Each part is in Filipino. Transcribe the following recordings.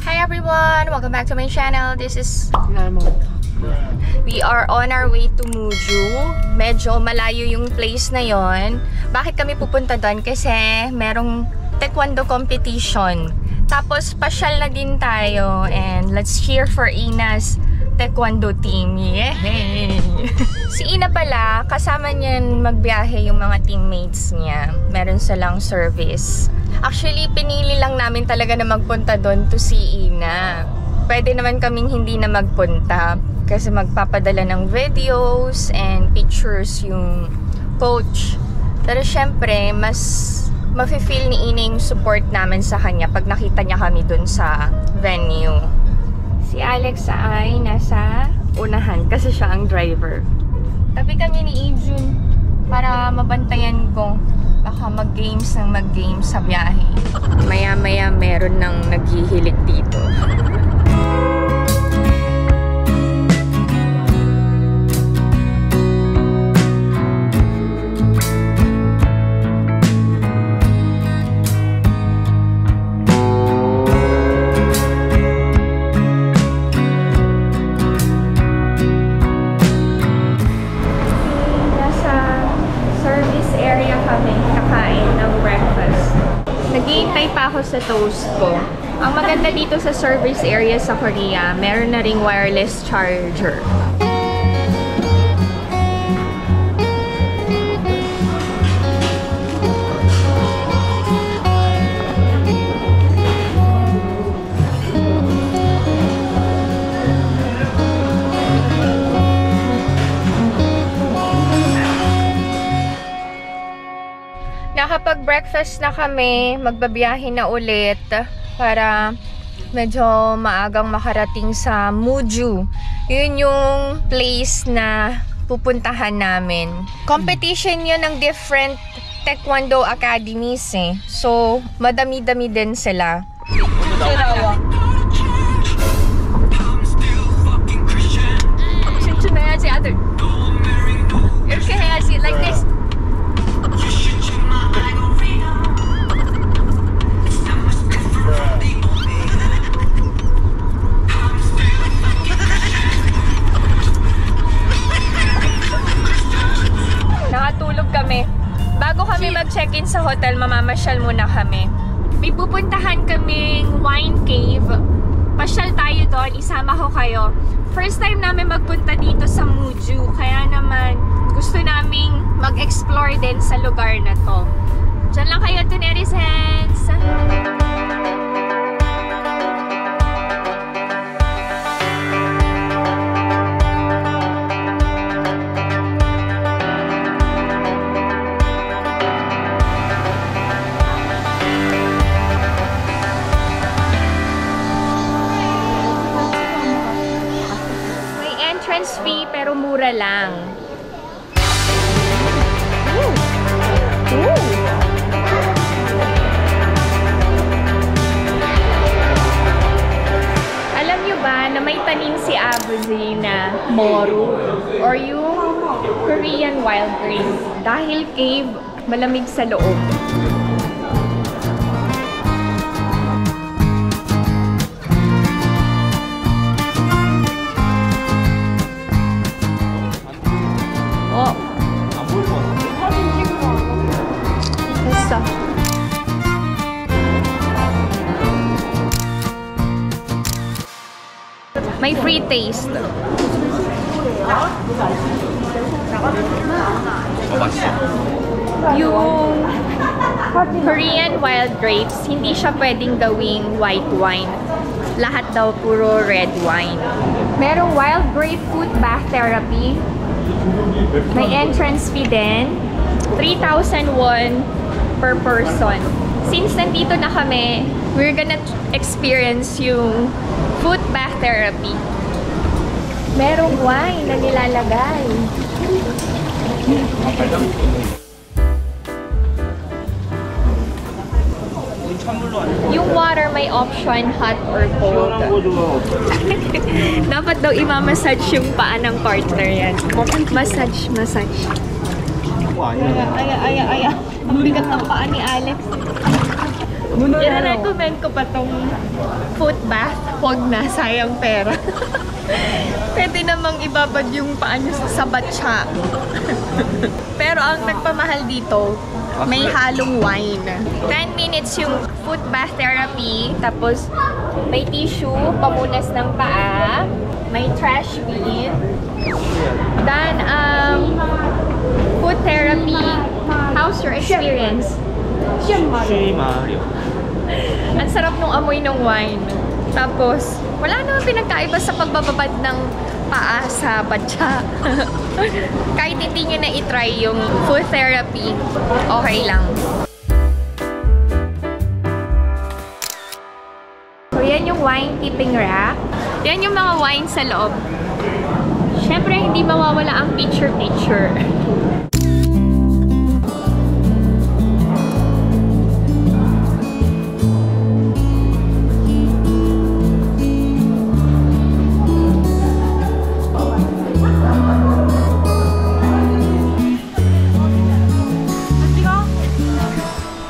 Hi everyone! Welcome back to my channel. We are on our way to Muju. Medyo malayo yung place na yon. Bakit kami pupunta doon? Kasi merong taekwondo competition. Tapos pasyal na din tayo. And let's cheer for Ina's taekwondo team. Yay! Si Ina pala, kasama niyan magbiyahe yung mga teammates niya. Meron silang service. Actually, pinili lang namin talaga na magpunta doon to see Ina. Pwede naman kaming hindi na magpunta kasi magpapadala ng videos and pictures yung coach. Pero syempre, mas mafe-feel ni Ina yung support namin sa kanya pag nakita niya kami doon sa venue. Si Alex ay nasa unahan kasi siya ang driver. Tabi kami ni Ijun para mabantayan ko. Baka mag-games ng mag-games sa biyahe. Maya-maya meron nang naghihilik dito. Naghihintay pa ako sa toast ko. Ang maganda dito sa service area sa Korea, meron na ring wireless charger. Nakapag-breakfast na kami, magbabiyahe na ulit para medyo maagang makarating sa Muju. Yun yung place na pupuntahan namin. Competition yun ng different taekwondo academies eh. So, madami-dami din sila. Like this. Nakatulog kami. Bago kami mag-check-in sa hotel, mamamasyal muna kami. May pupuntahan kaming wine cave. Pasyal tayo doon, isama ko kayo. First time namin magpunta dito sa Muju, kaya naman gusto naming mag-explore din sa lugar na to. Diyan lang kayo, Tunerisens! Entrance fee pero mura lang. Alam nyo ba na may tanim si Abuzi na moru or yung Korean wild grape? Dahil cave, malamig sa loob. May free taste. Yung Korean wild grapes, hindi siya pwedeng gawing white wine. Lahat daw puro red wine. Merong wild grape foot bath therapy. May entrance fee din. 3,000 won per person. Since nandito na kami, we're gonna experience yung foot bath therapy. Merong wine na nilalagay. Yung water may option hot or cold. Dapat daw imamassage yung paa ng partner yan. Massage. Ay. Ang bigat ng paa ni Alex. I-recommend ko pa tong foot bath. Huwag na, sayang pera. Pwede namang ibabad yung paa nyo sa batya. Pero ang nagpamahal dito, may halong wine. 10 minutes yung foot bath therapy. Tapos may tissue, pamunas ng paa. May trash bin. Then, foot therapy. How's your experience? Ang sarap nung amoy ng wine. Tapos, wala naman pinagkaiba sa pagbababad ng paa sa batya. Kahit hindi nyo na itry yung foot therapy, okay lang. So, yan yung wine keeping rack. Yan yung mga wine sa loob. Siyempre, hindi mawawala ang picture-picture.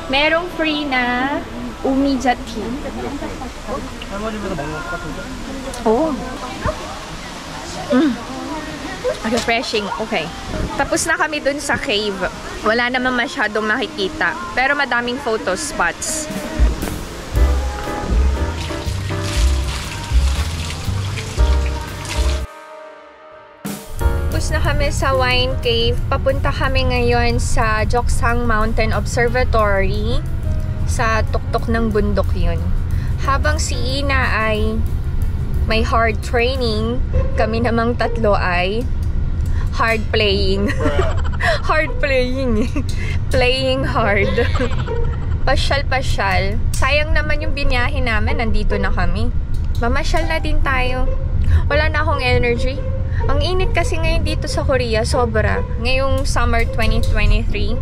Merong free na umija tea. Oh. Refreshing. Okay. Tapos na kami dun sa cave. Wala naman masyadong makikita. Pero madaming photo spots. Tapos na kami sa wine cave. Papunta kami ngayon sa Joksang Mountain Observatory. Sa tuktok ng bundok yun. Habang si Ina ay may hard training, kami namang tatlo ay hard playing. Hard playing. Playing hard. Pasyal-pasyal. Sayang naman yung binyahe namin. Nandito na kami. Mamasyal na din tayo. Wala na akong energy. Ang init kasi ngayon dito sa Korea. Sobra. Ngayong summer 2023.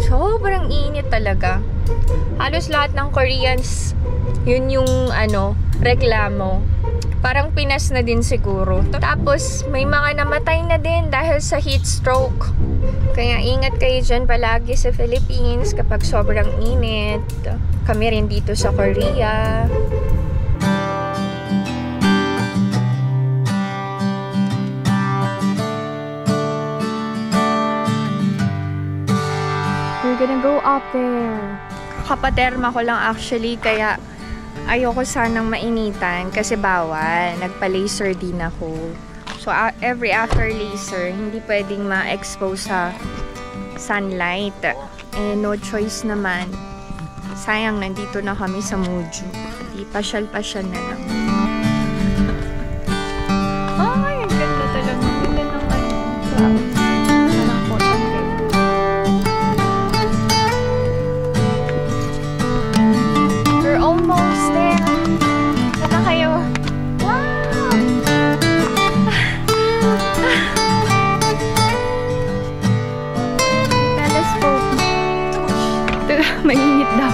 Sobrang init talaga. Halos lahat ng Koreans, yun yung reklamo. Parang Pinas na din siguro. Tapos, may mga namatay na din dahil sa heat stroke. Kaya ingat kayo dyan palagi sa Philippines kapag sobrang init. Kami rin dito sa Korea. We're gonna go up there. Kapaterma ko lang actually, kaya ayoko sanang mainitan kasi bawal. Nagpa-laser din ako. So, every after laser, hindi pwedeng ma-expose sa sunlight. Eh, no choice naman. Sayang, nandito na kami sa Muju. Di pasyal-pasyal na lang. Ay, ang ganda talaga. Ang ganda naman. We're almost there. Sana kayo. Wow! Telescope. Mainit daw.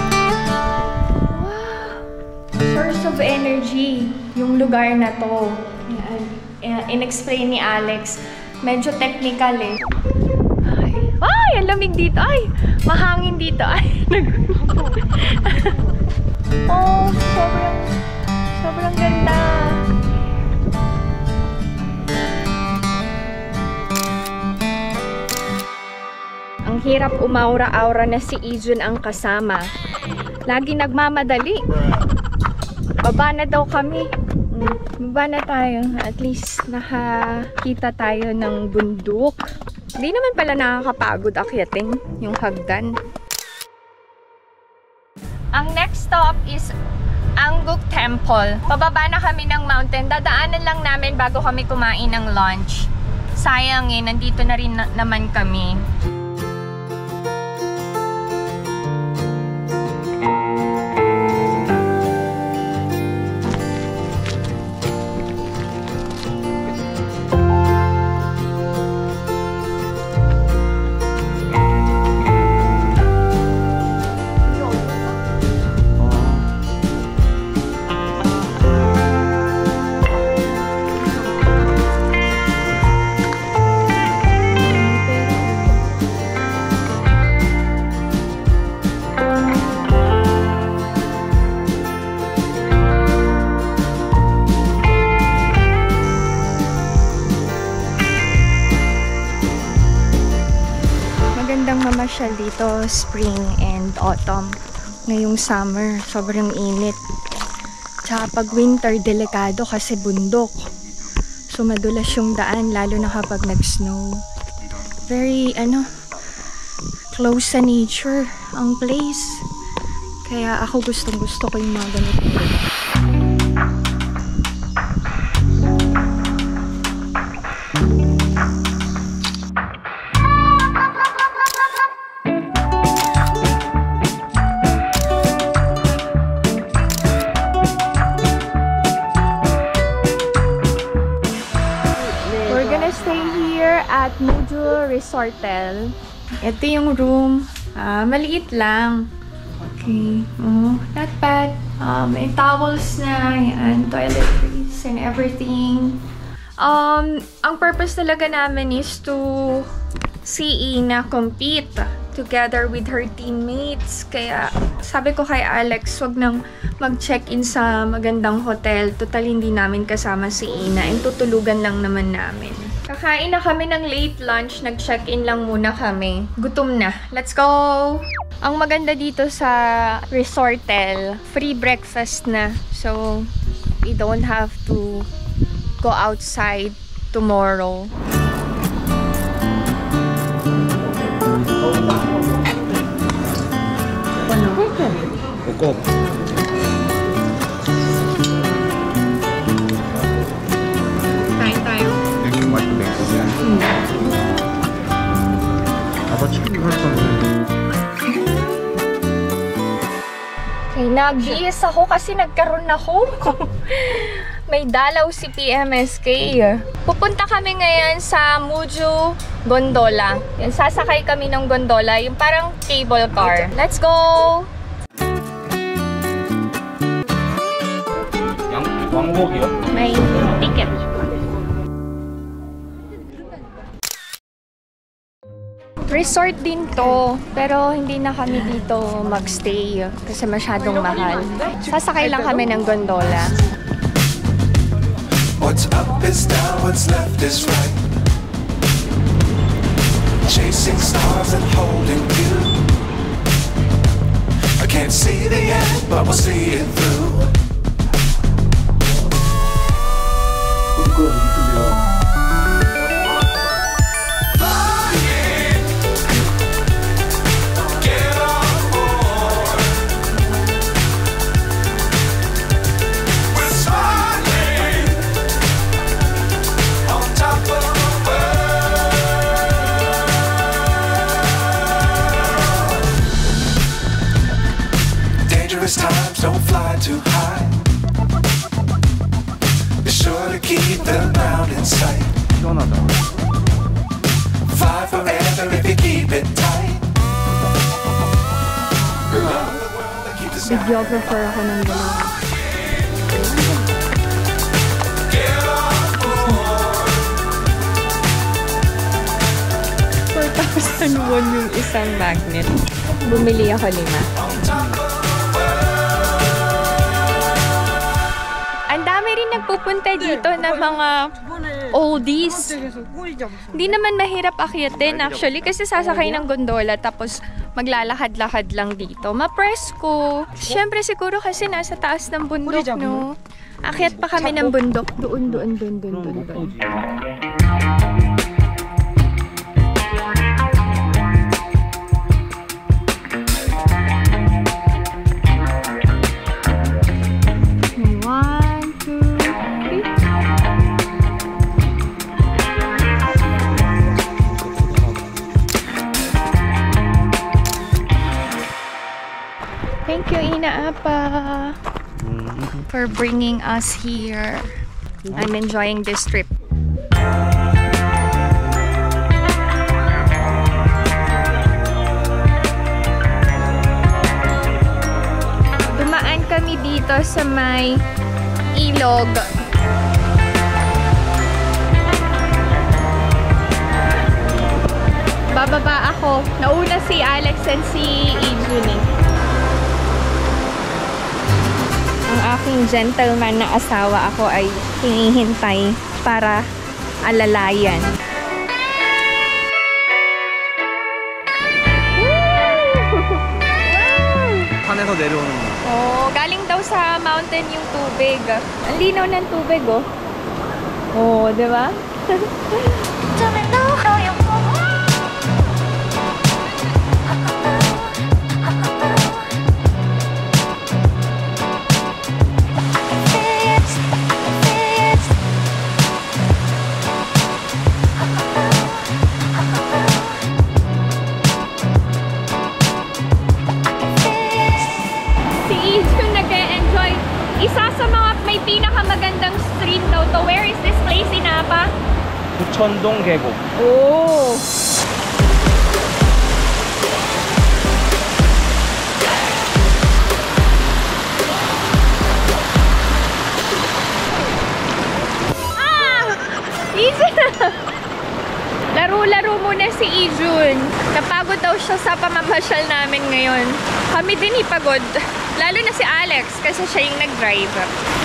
Wow! Source of energy. Yung lugar na to. In-explain ni Alex. Medyo technical eh. Ay, ang lamig dito. Ay, mahangin dito. Ay, oh, sobrang ganda. Ang hirap umaura-aura na si Ijun ang kasama. Lagi nagmamadali. Baba na daw kami. Baba na tayo. At least nakakita tayo ng bundok. Hindi naman pala nakakapagod akyatin yung hagdan. Ang next stop is Angguk Temple. Pababa na kami ng mountain. Dadaanan lang namin bago kami kumain ng lunch. Sayang eh, nandito na rin naman kami. mamasyal dito spring and autumn. Ngayong summer, sobrang init. Tsaka pag winter, delikado kasi bundok. So madulas yung daan, lalo na kapag nag-snow. Very, close sa nature ang place. Kaya ako gustong-gusto ko yung mga ganito. At Muju Resortel. Ito yung room. Maliit lang. Okay. Oh, not bad. May towels na. Yan. Toiletries and everything. Ang purpose talaga namin is to see Ina compete together with her teammates. Kaya sabi ko kay Alex, wag nang mag-check-in sa magandang hotel. Total hindi namin kasama si Ina. And tutulugan lang naman namin. Kakain na kami ng late lunch. Nag-check-in lang muna kami. Gutom na. Let's go! Ang maganda dito sa Resortel, free breakfast na. So, we don't have to go outside tomorrow. Ukop. Kain tayo. Okay, nag-BS ako kasi nagkaroon ako. May dalaw si PMSK. Pupunta kami ngayon sa Muju Gondola. Yan, sasakay kami ng gondola, yung parang cable car. Let's go! May ticket. Resort din to, pero hindi na kami dito magstay kasi masyadong mahal. Sasakay lang kami ng gondola. What's up is down, what's left is right. Chasing stars and holding you. I can't see the end, but we'll see it through. Times don't fly too high. Be sure to keep the ground in sight. Fly forever if you keep it tight. Videographer ako ng dalawa. $4,001 yung isang magnet. Bumili ako 5. Nagpupunta dito ng mga oldies. Hindi naman mahirap akyatin actually kasi sasakay ng gondola tapos maglalakad-lakad lang dito. Ma-presko. Siyempre siguro kasi nasa taas ng bundok, no? Akyat pa kami ng bundok. Doon. Thank you, Ina Apa, for bringing us here. I'm enjoying this trip. Dumaan kami dito sa may ilog. Bababa ako. Nauna si Alex and si Ijuni. Ang aking gentleman na asawa ako ay hinihintay para alalayan. Woo! 내려오는 거. Oh, galing daw sa mountain yung tubig. Ang linaw ng tubig, oh. Oh, di ba? Isa sa mga may pinakamagandang street daw to. Where is this place in Napa? 부천동 계곡. Oh! Ah! Ijun! Laro-laro muna si Ijun. Napagod daw siya sa pamamasyal namin ngayon. Kami din ipagod. Lalo na si Alex kasi siya yung nag-drive.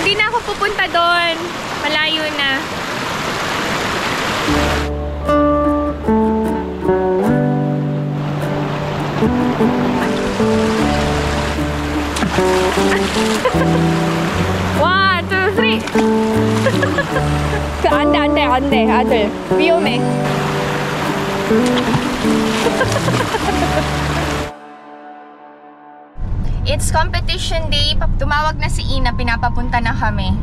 Hindi na ako pupunta doon. Malayo na. One, two, three. 안 돼. 아들. 위험해. It's competition day. Tumawag na si Ina. Pinapapunta na kami.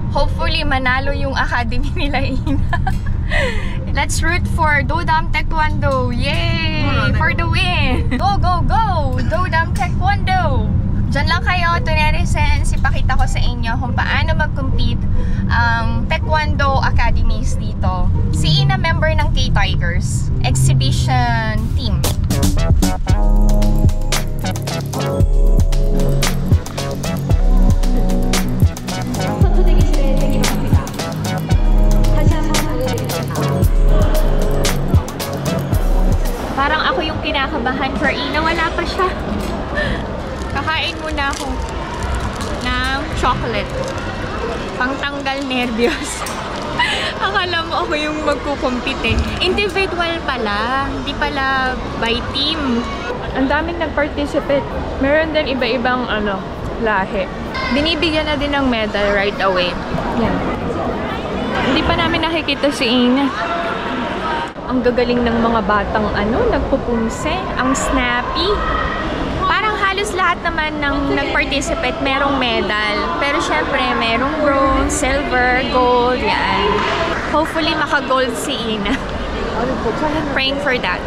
Hopefully, manalo yung academy nila, Ina. Let's root for Dodam Taekwondo. Yay! For the win! Go, go, go! Dodam Taekwondo! Diyan lang kayo, Tuneresens. Ipakita ko sa inyo kung paano mag-compete ang Taekwondo Academies dito. Si Ina, member ng K-Tigers. Exhibition team. Parang ako yung kinakabahan for Ina. Wala pa siya. Kakain muna ako ng chocolate. Pangtanggal nervyos. Akala mo ako yung magkukumpite. Individual pala. Hindi pala by team. Ang daming nag-participate. Meron din iba-ibang lahi. Binibigyan na din ng medal right away. Yan. Hindi pa namin nakikita si Ina. Ang gagaling ng mga batang nagpupunse. Ang snappy. Parang halos lahat naman ng nag-participate merong medal. Pero syempre, merong bronze, silver, gold, yan. Hopefully, maka-gold si Ina. Praying for that.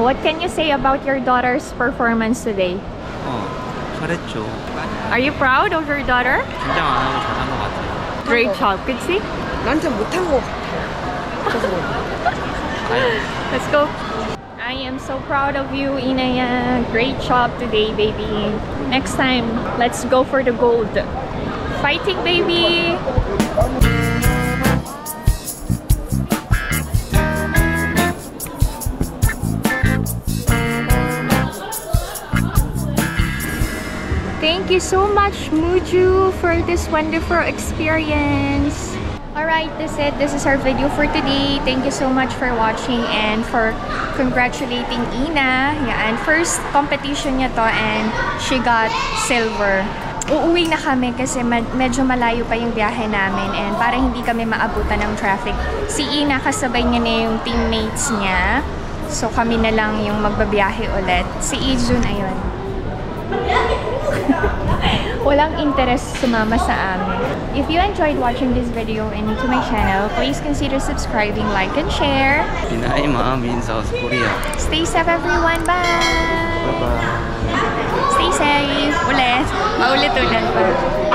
what can you say about your daughter's performance today? 잘했죠. Are you proud of your daughter? 긴장 안 하고 잘한 것 같아요. Great job, 그치? 난 좀 못한 것 같아요. Let's go. I am so proud of you, Inaya. Great job today, baby. Next time, let's go for the gold. Fighting, baby! Thank you so much, Muju, for this wonderful experience. Alright, that's it. This is our video for today. Thank you so much for watching and for congratulating Ina. Yeah, and first competition niya to and she got silver. Uuwi na kami kasi medyo malayo pa yung biyahe namin and para hindi kami maabutan ng traffic. Si Ina kasabay niya na yung teammates niya. So kami na lang yung magbabiyahe ulit. Si Ijun, ayun. Walang interest sumama sa amin. If you enjoyed watching this video and to my channel, please consider subscribing, like, and share. Pinaima means South Korea. Stay safe, everyone. Bye! Bye-bye. Stay safe. Ulit. Maulit-ulit pa.